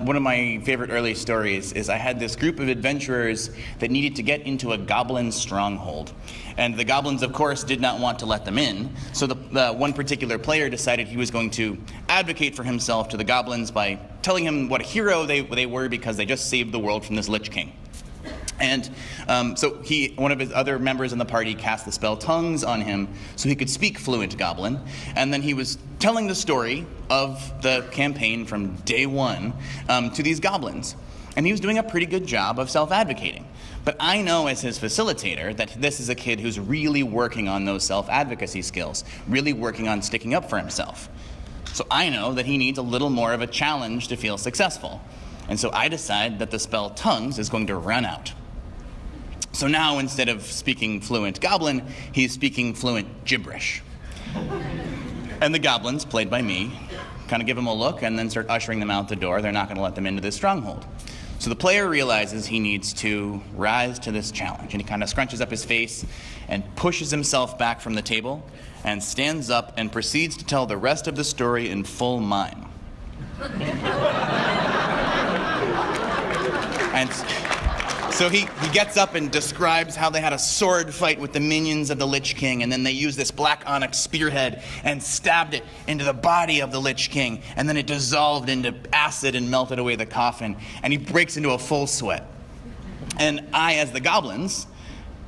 One of my favorite early stories is I had this group of adventurers that needed to get into a goblin stronghold. And the goblins, of course, did not want to let them in. So the one particular player decided he was going to advocate for himself to the goblins by telling him what a hero they were because they just saved the world from this Lich King. And so one of his other members in the party cast the spell Tongues on him so he could speak fluent Goblin. And then he was telling the story of the campaign from day one to these goblins. And he was doing a pretty good job of self-advocating. But I know as his facilitator that this is a kid who's really working on those self-advocacy skills, really working on sticking up for himself. So I know that he needs a little more of a challenge to feel successful. And so I decide that the spell Tongues is going to run out. So now, instead of speaking fluent Goblin, he's speaking fluent gibberish. And the goblins, played by me, kind of give him a look and then start ushering them out the door. They're not going to let them into this stronghold. So the player realizes he needs to rise to this challenge, and he kind of scrunches up his face and pushes himself back from the table and stands up and proceeds to tell the rest of the story in full mime. And so he gets up and describes how they had a sword fight with the minions of the Lich King, and then they used this black onyx spearhead and stabbed it into the body of the Lich King, and then it dissolved into acid and melted away the coffin, and he breaks into a full sweat. And I, as the goblins,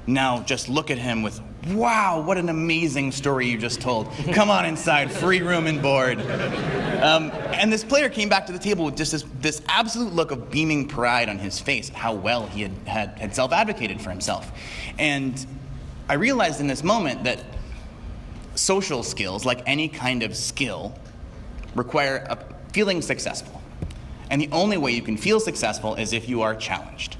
now just look at him with, wow, what an amazing story you just told. Come on inside, free room and board. And this player came back to the table with just this absolute look of beaming pride on his face, how well he had self-advocated for himself. And I realized in this moment that social skills, like any kind of skill, require feeling successful. And the only way you can feel successful is if you are challenged.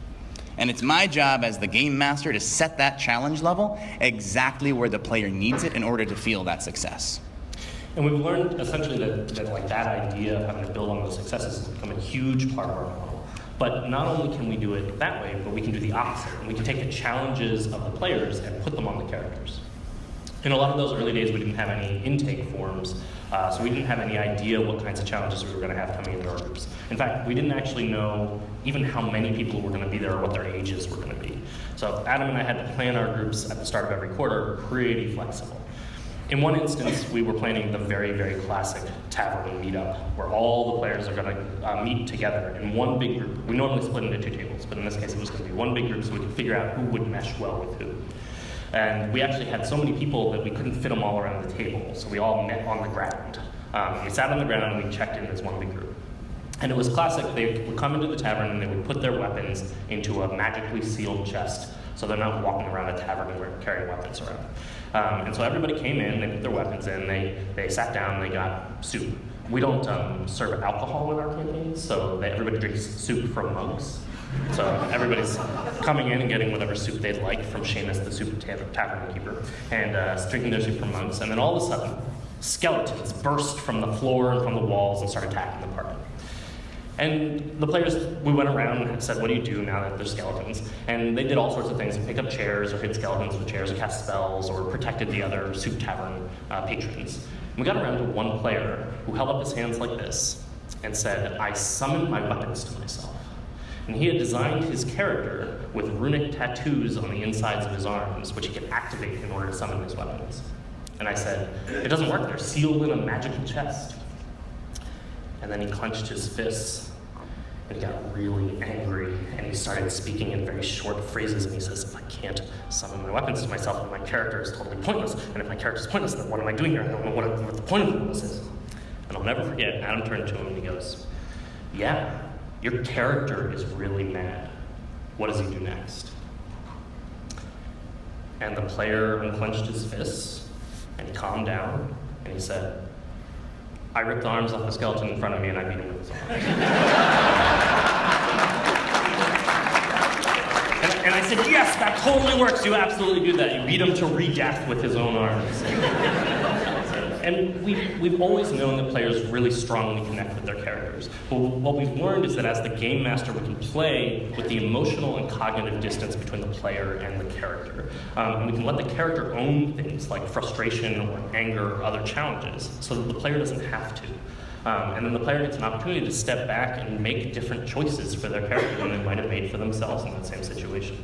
And it's my job as the game master to set that challenge level exactly where the player needs it in order to feel that success. And we've learned essentially that idea of having to build on those successes has become a huge part of our model. But not only can we do it that way, but we can do the opposite. And we can take the challenges of the players and put them on the characters. In a lot of those early days, we didn't have any intake forms, so we didn't have any idea what kinds of challenges we were going to have coming into our groups. In fact, we didn't actually know even how many people were going to be there or what their ages were going to be. So Adam and I had to plan our groups at the start of every quarter pretty flexible. In one instance, we were planning the very, very classic tavern meetup, where all the players are going to meet together in one big group. We normally split into 2 tables, but in this case it was going to be one big group so we could figure out who would mesh well with who. And we actually had so many people that we couldn't fit them all around the table, so we all met on the ground. We sat on the ground and we checked in as one big group. And it was classic. They would come into the tavern and they would put their weapons into a magically sealed chest, so they're not walking around a tavern and carrying weapons around. And so everybody came in, they put their weapons in, they sat down, they got soup. We don't serve alcohol in our campaigns, so everybody drinks soup from mugs. So everybody's coming in and getting whatever soup they'd like from Seamus, the soup tavern keeper, and drinking their soup from mugs. And then all of a sudden, skeletons burst from the floor and from the walls and started attacking the party. And the players, we went around and said, what do you do now that there's skeletons? And they did all sorts of things, pick up chairs or hit skeletons with chairs or cast spells or protected the other soup tavern patrons. And we got around to one player who held up his hands like this and said, I summoned my weapons to myself. And he had designed his character with runic tattoos on the insides of his arms, which he could activate in order to summon his weapons. And I said, it doesn't work, they're sealed in a magical chest. And then he clenched his fists and he got really angry and he started speaking in very short phrases and he says, if I can't summon my weapons to myself, then my character is totally pointless. And if my character is pointless, then what am I doing here? I don't know what the point of this is. And I'll never forget, Adam turned to him and he goes, yeah, your character is really mad. What does he do next? And the player unclenched his fists and he calmed down and he said, I ripped the arms off the skeleton in front of me and I beat him with his arms. and I said, yes, that totally works. You absolutely do that. You beat him to re-death with his own arms. And we've always known that players really strongly connect with their characters. But what we've learned is that as the game master, we can play with the emotional and cognitive distance between the player and the character. And we can let the character own things like frustration or anger or other challenges so that the player doesn't have to. And then the player gets an opportunity to step back and make different choices for their character than they might have made for themselves in that same situation.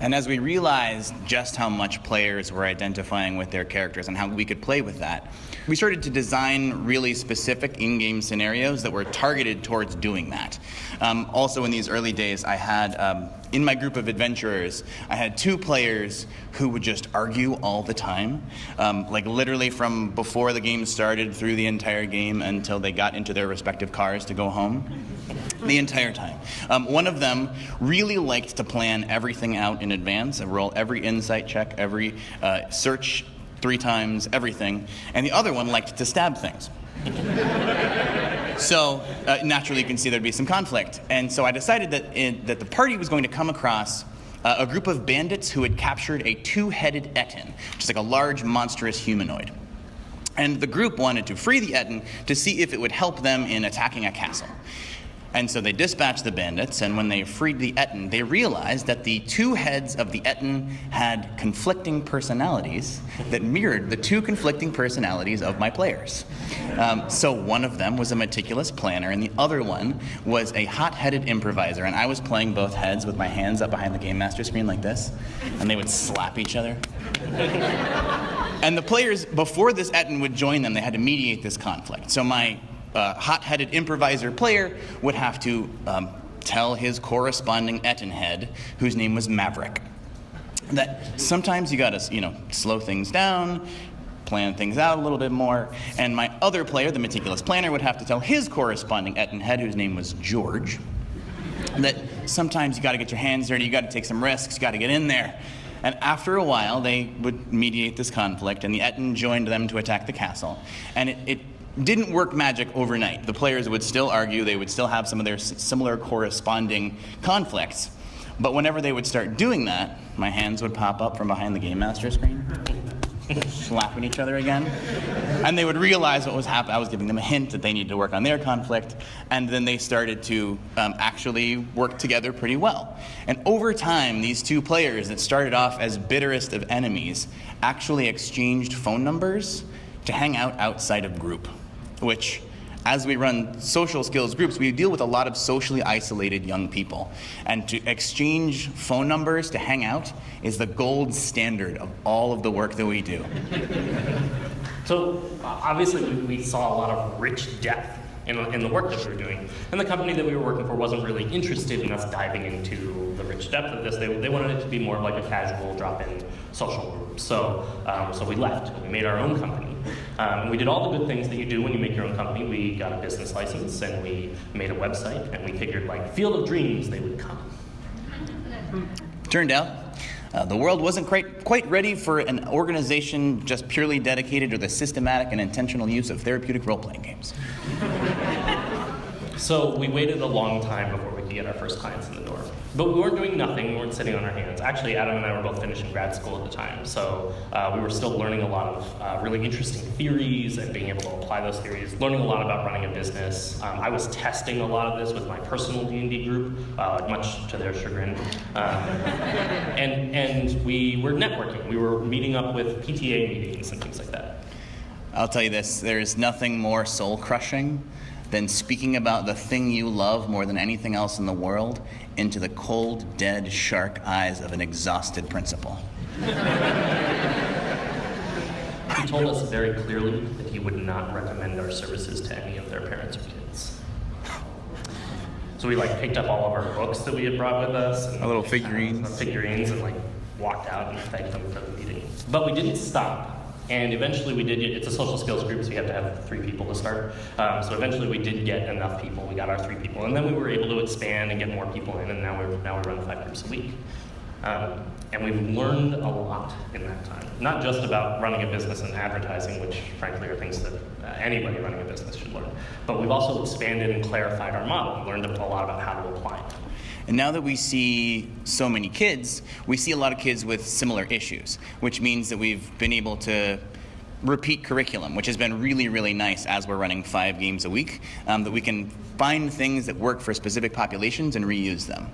And as we realized just how much players were identifying with their characters and how we could play with that, we started to design really specific in-game scenarios that were targeted towards doing that. Also in these early days, I had, in my group of adventurers, I had 2 players who would just argue all the time, like literally from before the game started through the entire game until they got into their respective cars to go home. The entire time. One of them really liked to plan everything out in advance, roll every insight check, every search 3 times, everything. And the other one liked to stab things. So naturally you can see there'd be some conflict. And so I decided that the party was going to come across a group of bandits who had captured a 2-headed Etin, which is like a large, monstrous humanoid. And the group wanted to free the Etin to see if it would help them in attacking a castle. And so they dispatched the bandits, and when they freed the Etin, they realized that the 2 heads of the Etin had conflicting personalities that mirrored the 2 conflicting personalities of my players. So one of them was a meticulous planner, and the other one was a hot-headed improviser. And I was playing both heads with my hands up behind the Game Master screen like this, and they would slap each other. And the players, before this Etin would join them, they had to mediate this conflict. So my hot-headed improviser player would have to tell his corresponding Etin head, whose name was Maverick, that sometimes you gotta, slow things down, plan things out a little bit more. And my other player, the meticulous planner, would have to tell his corresponding Etin head, whose name was George, that sometimes you gotta get your hands dirty, you gotta take some risks, you gotta get in there. And after a while, they would mediate this conflict, and the Etin joined them to attack the castle. And it didn't work magic overnight. The players would still argue, they would still have some of their similar corresponding conflicts. But whenever they would start doing that, my hands would pop up from behind the Game Master screen, slapping each other again. And they would realize what was happening. I was giving them a hint that they needed to work on their conflict. And then they started to actually work together pretty well. And over time, these 2 players that started off as bitterest of enemies actually exchanged phone numbers to hang out outside of group, which, as we run social skills groups, we deal with a lot of socially isolated young people. And to exchange phone numbers to hang out is the gold standard of all of the work that we do. So obviously we saw a lot of rich depth in the work that we were doing. And the company that we were working for wasn't really interested in us diving into the rich depth of this. They wanted it to be more like a casual drop-in social group. So we left. We made our own company. We did all the good things that you do when you make your own company. We got a business license, and we made a website, and we figured, like, Field of Dreams, they would come. Turned out, the world wasn't quite ready for an organization just purely dedicated to the systematic and intentional use of therapeutic role-playing games. So we waited a long time before we could get our first clients in the door. But we weren't doing nothing, we weren't sitting on our hands. Actually, Adam and I were both finishing grad school at the time, so we were still learning a lot of really interesting theories and being able to apply those theories, learning a lot about running a business. I was testing a lot of this with my personal D&D group, much to their chagrin. And we were networking. We were meeting up with PTA meetings and things like that. I'll tell you this, there's nothing more soul-crushing than speaking about the thing you love more than anything else in the world into the cold, dead shark eyes of an exhausted principal. He told us very clearly that he would not recommend our services to any of their parents or kids. So we picked up all of our books that we had brought with us. And our little figurines. And walked out and thanked them for the meeting. But we didn't stop. And eventually we did get, it's a social skills group, so you have to have 3 people to start. So eventually we did get enough people. We got our 3 people. And then we were able to expand and get more people in, and now we run 5 groups a week. And we've learned a lot in that time. Not just about running a business and advertising, which frankly are things that anybody running a business should learn. But we've also expanded and clarified our model and learned a lot about how to apply it. And now that we see so many kids, we see a lot of kids with similar issues, which means that we've been able to repeat curriculum, which has been really, really nice as we're running 5 games a week, that we can find things that work for specific populations and reuse them.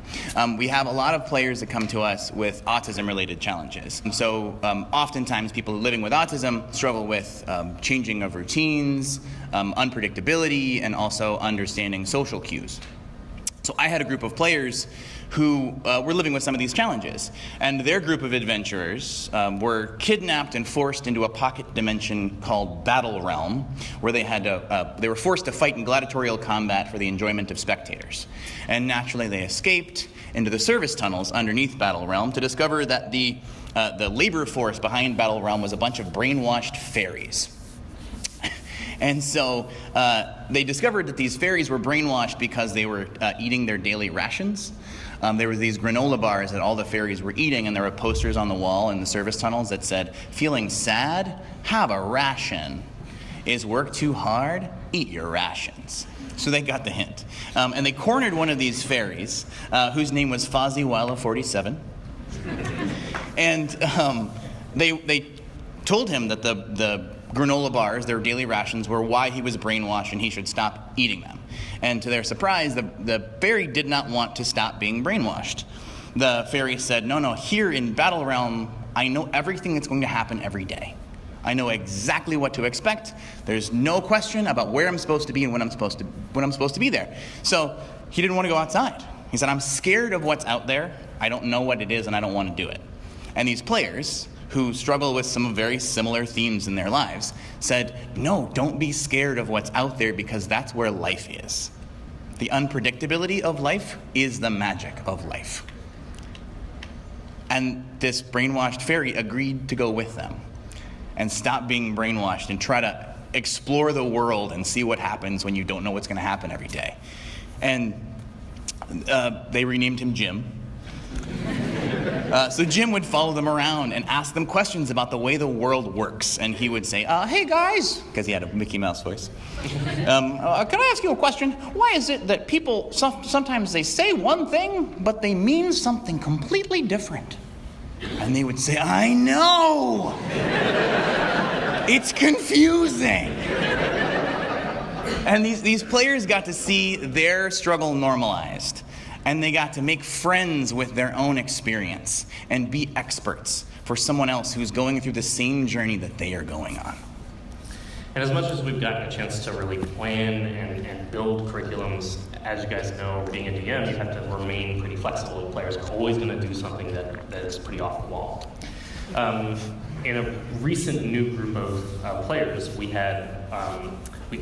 We have a lot of players that come to us with autism-related challenges. And so oftentimes people living with autism struggle with changing of routines, unpredictability, and also understanding social cues. So I had a group of players who were living with some of these challenges. And their group of adventurers were kidnapped and forced into a pocket dimension called Battle Realm, where they were forced to fight in gladiatorial combat for the enjoyment of spectators. And naturally they escaped into the service tunnels underneath Battle Realm to discover that the labor force behind Battle Realm was a bunch of brainwashed fairies. And so they discovered that these fairies were brainwashed because they were eating their daily rations. There were these granola bars that all the fairies were eating, and there were posters on the wall in the service tunnels that said, "Feeling sad? Have a ration. Is work too hard? Eat your rations." So they got the hint. And they cornered one of these fairies, whose name was Fozzie Willa 47. And they told him that the granola bars, their daily rations, were why he was brainwashed and he should stop eating them. And to their surprise, the fairy did not want to stop being brainwashed. The fairy said, no, here in Battle Realm, I know everything that's going to happen every day. I know exactly what to expect. There's no question about where I'm supposed to be and when I'm supposed to be there. So he didn't want to go outside. He said, I'm scared of what's out there. I don't know what it is and I don't want to do it. And these players, who struggle with some very similar themes in their lives, said, no, don't be scared of what's out there because that's where life is. The unpredictability of life is the magic of life. And this brainwashed fairy agreed to go with them and stop being brainwashed and try to explore the world and see what happens when you don't know what's going to happen every day. And they renamed him Jim. So Jim would follow them around and ask them questions about the way the world works. And he would say, hey guys, because he had a Mickey Mouse voice. Can I ask you a question? Why is it that people, sometimes they say one thing, but they mean something completely different? And they would say, I know! It's confusing! And these players got to see their struggle normalized. And they got to make friends with their own experience and be experts for someone else who's going through the same journey that they are going on. And as much as we've gotten a chance to really plan and build curriculums, as you guys know, being a DM, you have to remain pretty flexible. Players are always going to do something that is pretty off the wall. In a recent new group of players, we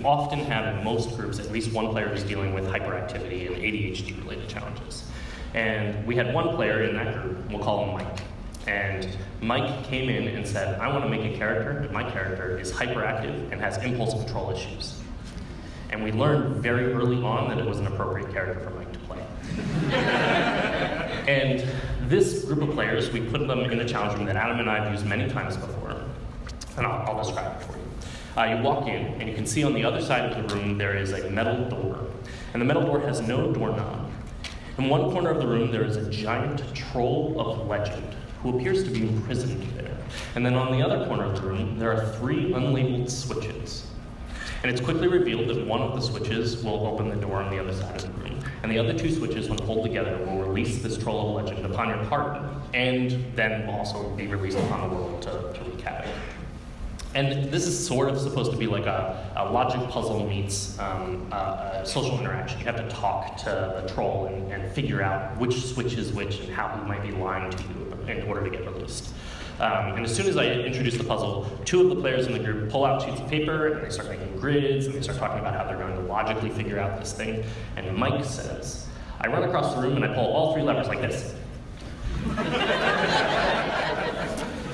often have in most groups at least one player who's dealing with hyperactivity and ADHD-related challenges. And we had one player in that group, we'll call him Mike. And Mike came in and said, I want to make a character, but my character is hyperactive and has impulse control issues. And we learned very early on that it was an appropriate character for Mike to play. And this group of players, we put them in a challenge room that Adam and I have used many times before. And I'll describe it for you. You walk in, and you can see on the other side of the room there is a metal door. And the metal door has no doorknob. In one corner of the room there is a giant troll of legend who appears to be imprisoned there. And then on the other corner of the room there are 3 unlabeled switches. And it's quickly revealed that one of the switches will open the door on the other side of the room. And the other 2 switches, when pulled together, will release this troll of legend upon your partner, and then will also be released upon the world to wreak havoc. And this is sort of supposed to be like a logic puzzle meets social interaction. You have to talk to the troll and figure out which switch is which and how he might be lying to you in order to get released. And as soon as I introduce the puzzle, 2 of the players in the group pull out sheets of paper and they start making grids and they start talking about how they're going to logically figure out this thing. And Mike says, I run across the room and I pull all 3 levers like this.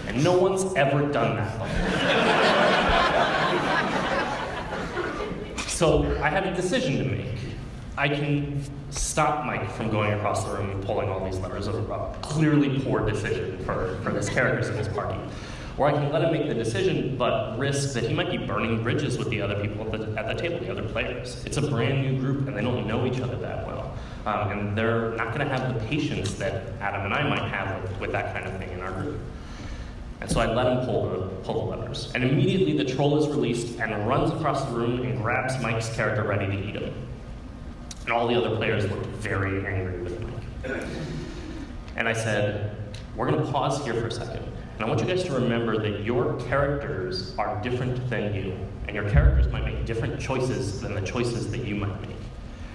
And no one's ever done that before. So I had a decision to make. I can stop Mike from going across the room and pulling all these levers, a clearly poor decision for this characters in this party. Or I can let him make the decision, but risk that he might be burning bridges with the other people at the table, the other players. It's a brand new group, and they don't know each other that well. And they're not going to have the patience that Adam and I might have with that kind of thing in our group. And so I let him pull the levers. And immediately the troll is released and runs across the room and grabs Mike's character ready to eat him. And all the other players looked very angry with Mike. And I said, we're going to pause here for a second. And I want you guys to remember that your characters are different than you. And your characters might make different choices than the choices that you might make.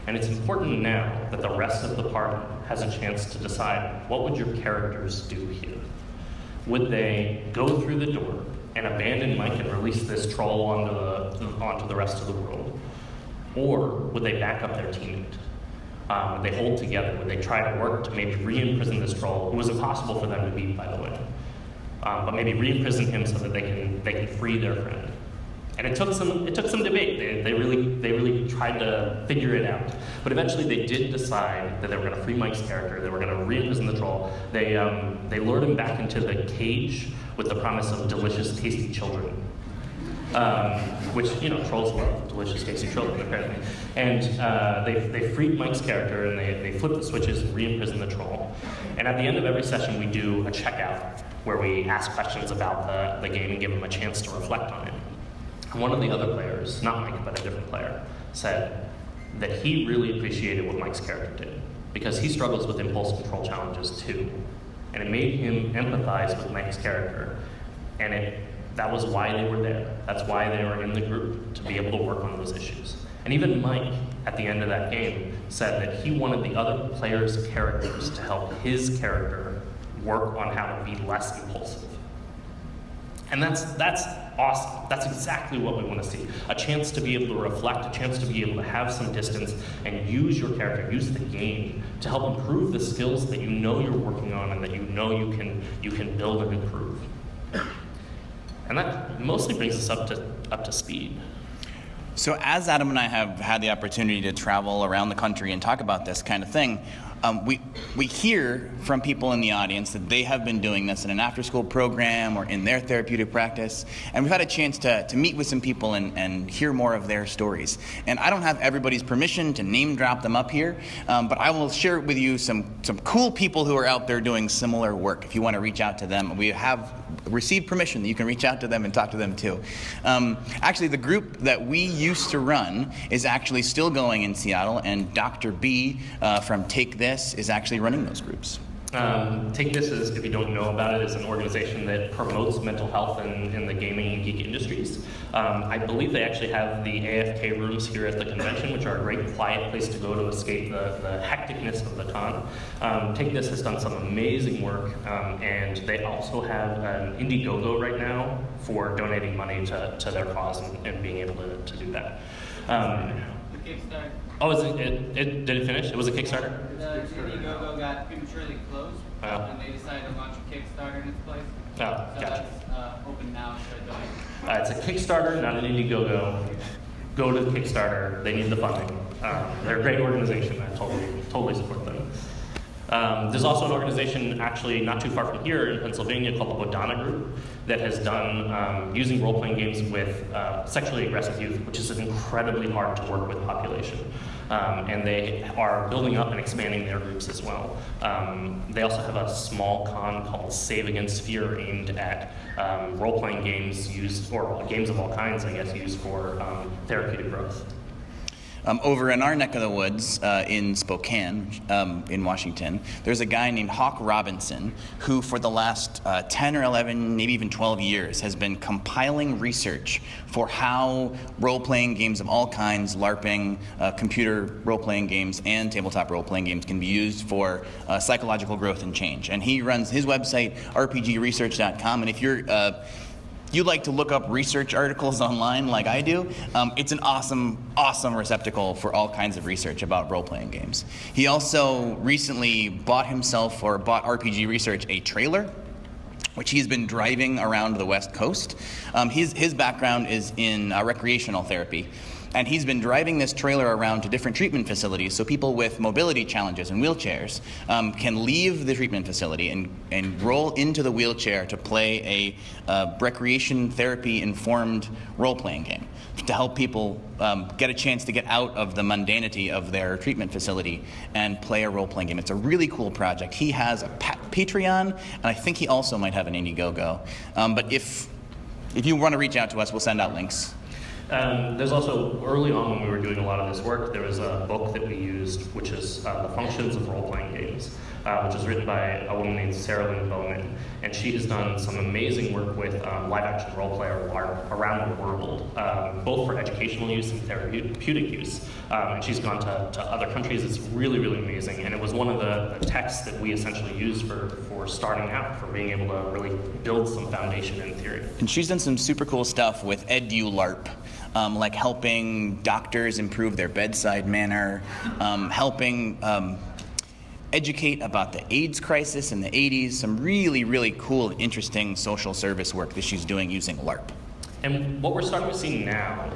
And it's important now that the rest of the party has a chance to decide, what would your characters do here? Would they go through the door and abandon Mike and release this troll onto the rest of the world? Or would they back up their teammate? Would they hold together? Would they try to work to maybe re-imprison this troll, who was impossible for them to beat, by the way? But maybe re-imprison him so that they can free their friend. And it took some debate. They really tried to figure it out. But eventually they did decide that they were going to free Mike's character. They were going to re-imprison the troll. They lured him back into the cage with the promise of delicious, tasty children. Which, trolls love delicious, tasty children, apparently. And they freed Mike's character, and they flipped the switches and re-imprisoned the troll. And at the end of every session, we do a checkout where we ask questions about the game and give them a chance to reflect on it. And one of the other players, not Mike, but a different player, said that he really appreciated what Mike's character did, because he struggles with impulse control challenges too. And it made him empathize with Mike's character. And that was why they were there. That's why they were in the group, to be able to work on those issues. And even Mike, at the end of that game, said that he wanted the other players' characters to help his character work on how to be less impulsive. And that's awesome. That's exactly what we want to see. A chance to be able to reflect, a chance to be able to have some distance and use your character, use the game to help improve the skills that you know you're working on and that you know you can build and improve. And that mostly brings us up to speed. So as Adam and I have had the opportunity to travel around the country and talk about this kind of thing, we hear from people in the audience that they have been doing this in an after-school program or in their therapeutic practice, and we've had a chance to meet with some people and hear more of their stories. And I don't have everybody's permission to name drop them up here, but I will share with you some cool people who are out there doing similar work. If you want to reach out to them, we have received permission that you can reach out to them and talk to them too. Actually, the group that we used to run is actually still going in Seattle, and Dr. B from Take This is actually running those groups. Take This, if you don't know about it, is an organization that promotes mental health in the gaming and geek industries. I believe they actually have the AFK rooms here at the convention, which are a great quiet place to go to escape the hecticness of the con. Take This has done some amazing work, and they also have an Indiegogo right now for donating money to their cause and being able to do that. The Kickstarter. Oh, did it finish? It was a Kickstarter? The Indiegogo got prematurely closed, and they decided to launch a Kickstarter in its place. Oh, So gotcha. that's open now to donate. It's a Kickstarter, not an Indiegogo. Go to the Kickstarter. They need the funding. They're a great organization. I totally support them. There's also an organization actually not too far from here in Pennsylvania called the Bodhana Group that has done using role-playing games with sexually aggressive youth, which is incredibly hard to work with population. And they are building up and expanding their groups as well. They also have a small con called Save Against Fear aimed at role-playing games used, or games of all kinds, I guess, used for therapeutic growth. Over in our neck of the woods in Spokane, in Washington, there's a guy named Hawk Robinson who for the last 10 or 11, maybe even 12 years has been compiling research for how role-playing games of all kinds, LARPing, computer role-playing games, and tabletop role-playing games can be used for psychological growth and change. And he runs his website, rpgresearch.com, and if you like to look up research articles online like I do, it's an awesome receptacle for all kinds of research about role-playing games. He also recently bought RPG Research a trailer, which he's been driving around the West Coast. His background is in recreational therapy. And he's been driving this trailer around to different treatment facilities so people with mobility challenges and wheelchairs can leave the treatment facility and roll into the wheelchair to play a recreation therapy informed role-playing game to help people get a chance to get out of the mundanity of their treatment facility and play a role-playing game. It's a really cool project. He has a Patreon, and I think he also might have an Indiegogo. But if you want to reach out to us, we'll send out links. There's also, early on when we were doing a lot of this work, there was a book that we used, which is The Functions of Role-Playing Games, which was written by a woman named Lynne Bowman. And she has done some amazing work with live-action role-play or LARP around the world, both for educational use and therapeutic use. And she's gone to other countries. It's really, really amazing. And it was one of the texts that we essentially used for starting out, for being able to really build some foundation in theory. And she's done some super cool stuff with EduLARP. Like helping doctors improve their bedside manner, helping educate about the AIDS crisis in the 80s, some really, really cool, interesting social service work that she's doing using LARP. And what we're starting to see now,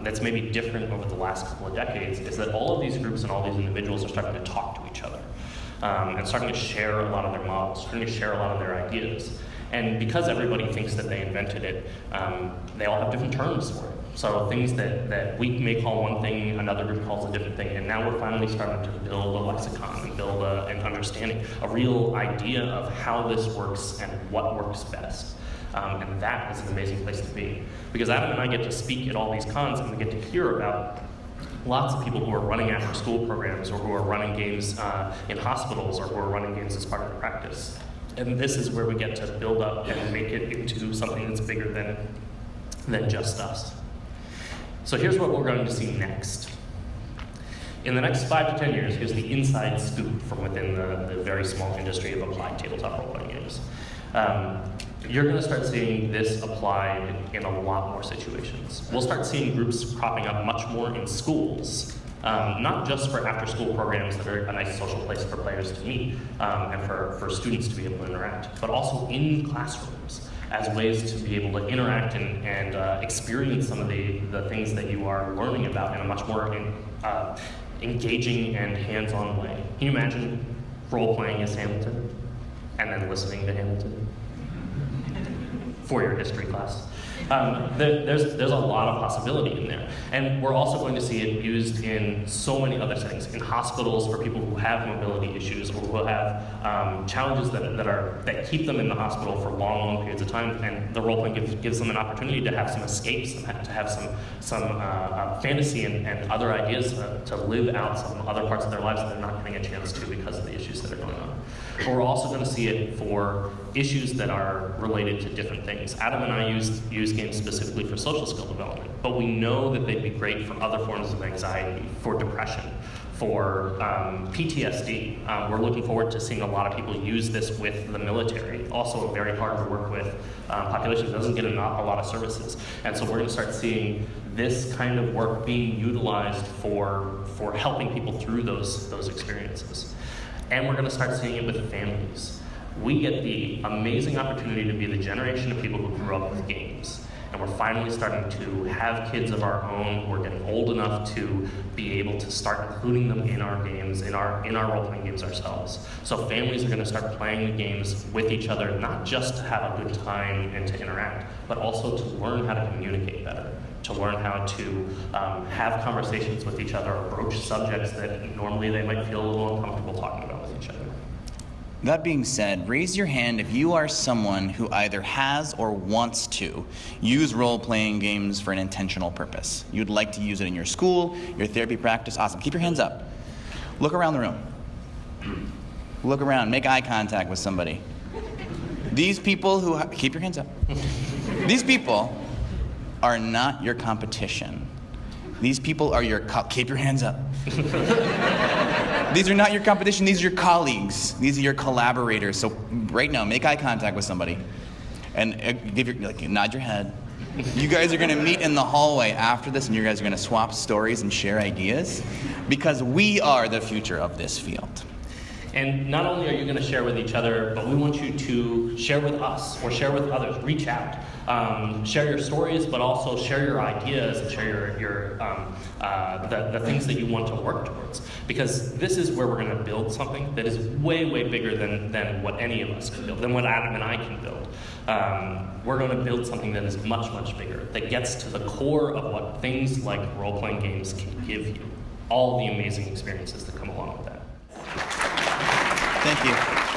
that's maybe different over the last couple of decades, is that all of these groups and all these individuals are starting to talk to each other, and starting to share a lot of their models, starting to share a lot of their ideas. And because everybody thinks that they invented it, they all have different terms for it. So things that we may call one thing, another group calls a different thing, and now we're finally starting to build a lexicon and build an understanding, a real idea of how this works and what works best. And that is an amazing place to be. Because Adam and I get to speak at all these cons, and we get to hear about lots of people who are running after-school programs, or who are running games in hospitals, or who are running games as part of their practice. And this is where we get to build up and make it into something that's bigger than just us. So here's what we're going to see next. In the next 5 to 10 years, here's the inside scoop from within the very small industry of applied tabletop role-playing games. You're going to start seeing this applied in a lot more situations. We'll start seeing groups cropping up much more in schools, not just for after-school programs that are a nice social place for players to meet and for students to be able to interact, but also in classrooms as ways to be able to interact and experience some of the things that you are learning about in a much more engaging and hands-on way. Can you imagine role-playing as Hamilton and then listening to Hamilton for your history class? There's a lot of possibility in there. And we're also going to see it used in so many other settings, in hospitals for people who have mobility issues or who have challenges that keep them in the hospital for long periods of time, and the role-playing gives them an opportunity to have some escapes, to have some fantasy and other ideas to live out some other parts of their lives that they're not getting a chance to because of the issues that are going on. But we're also going to see it for issues that are related to different things. Adam and I use games specifically for social skill development, but we know that they'd be great for other forms of anxiety, for depression, for PTSD. We're looking forward to seeing a lot of people use this with the military, also a very hard to work with population that doesn't get a lot of services. And so we're going to start seeing this kind of work being utilized for helping people through those experiences. And we're going to start seeing it with families. We get the amazing opportunity to be the generation of people who grew up with games. And we're finally starting to have kids of our own who are getting old enough to be able to start including them in our games, in our role-playing games ourselves. So families are going to start playing the games with each other, not just to have a good time and to interact, but also to learn how to communicate better, to learn how to have conversations with each other or broach subjects that normally they might feel a little uncomfortable talking about with each other. That being said, raise your hand if you are someone who either has or wants to use role-playing games for an intentional purpose. You'd like to use it in your school, your therapy practice. Awesome. Keep your hands up. Look around the room. Look around. Make eye contact with somebody. These people who... keep your hands up. These people are not your competition. These people are your... keep your hands up. These are not your competition, these are your colleagues. These are your collaborators. So right now, make eye contact with somebody and nod your head. You guys are gonna meet in the hallway after this, and you guys are gonna swap stories and share ideas, because we are the future of this field. And not only are you going to share with each other, but we want you to share with us or share with others. Reach out, share your stories, but also share your ideas and share the things that you want to work towards. Because this is where we're going to build something that is way, way bigger than what any of us can build, than what Adam and I can build. We're going to build something that is much, much bigger, that gets to the core of what things like role-playing games can give you. All the amazing experiences that come along with that. Thank you.